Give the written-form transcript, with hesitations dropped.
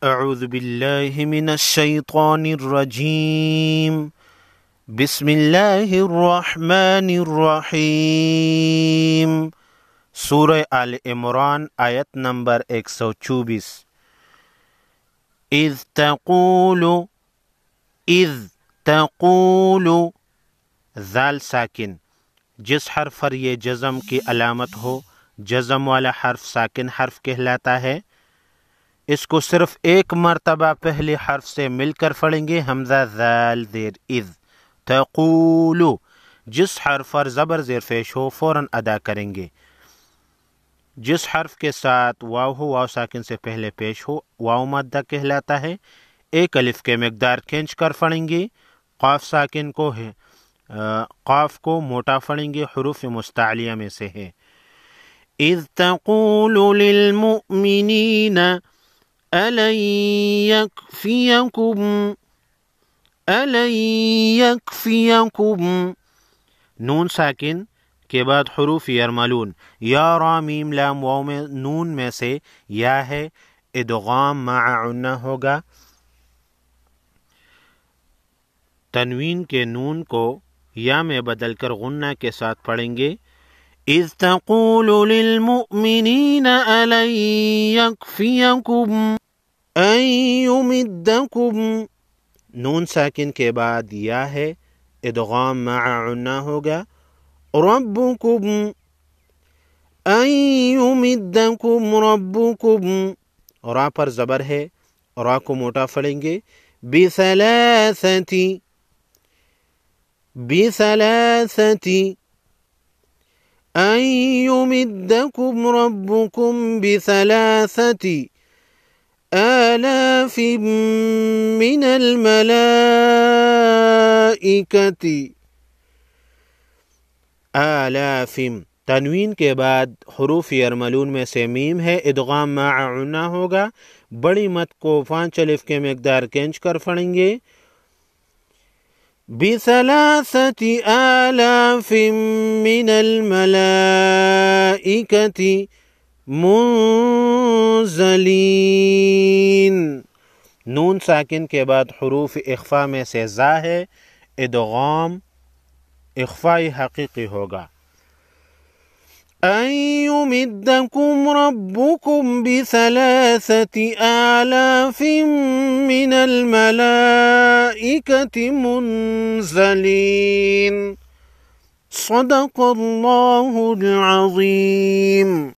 اعوذ باللہ من الشیطان الرجیم بسم اللہ الرحمن الرحیم سورہ آل عمران آیت نمبر 124 اذ تقول ذال ساکن جس حرف پر یہ جزم کی علامت ہو، جزم والا حرف ساکن حرف کہلاتا ہے۔ اس کو صرف ایک مرتبہ پہلے حرف سے مل کر پڑھیں گے، حمزہ ذال زیر اذ تقول، جس حرف پر زبر زیر پیش ہو فوراً ادا کریں گے۔ جس حرف کے ساتھ واو ہو، واو ساکن سے پہلے پیش ہو، واو مادہ کہلاتا ہے۔ ایک الف کے مقدار کھینچ کر پڑھیں گے۔ قاف ساکن کو ہے، قاف کو موٹا پڑھیں گے، حروف مستعلیہ میں سے ہے۔ اذ تقول للمؤمنین أَلَن يَكْفِيَكُمْ نون ساکن کے بعد حروف یرملون، یا را میم لام واو میں نون میں سے یا ہے، ادغام مع عنہ ہوگا۔ تنوین کے نون کو یا میں بدل کر غنہ کے ساتھ پڑھیں گے۔ اذ تقول للمؤمنین أَلَن يَكْفِيَكُمْ أَن يُمِدَّكُمْ نون ساکن کے بعد یا ہے، ادغام مع عنہ ہوگا۔ ربکم أن يُمِدَّكُمْ ربکم، را پر زبر ہے، را کو موٹا پڑھیں گے۔ بثلاثة أن يمدكم ربكم بثلاثة آلاف من الملائكة آلاف، تنوین کے بعد حروف یرملون میں سے میم ہے، ادغام مع عنہ ہوگا۔ بڑی مد کو 5 الف کے مقدار کھینچ کر پڑھیں گے۔ بثلاثة آلاف من الملائكة منزلین، نون ساکن کے بعد حروف اخفا میں سے زا ہے، ادغام اخفائی حقیقی ہوگا۔ أن يمدكم ربكم بثلاثة آلاف من الملائكة منزلين صدق الله العظيم۔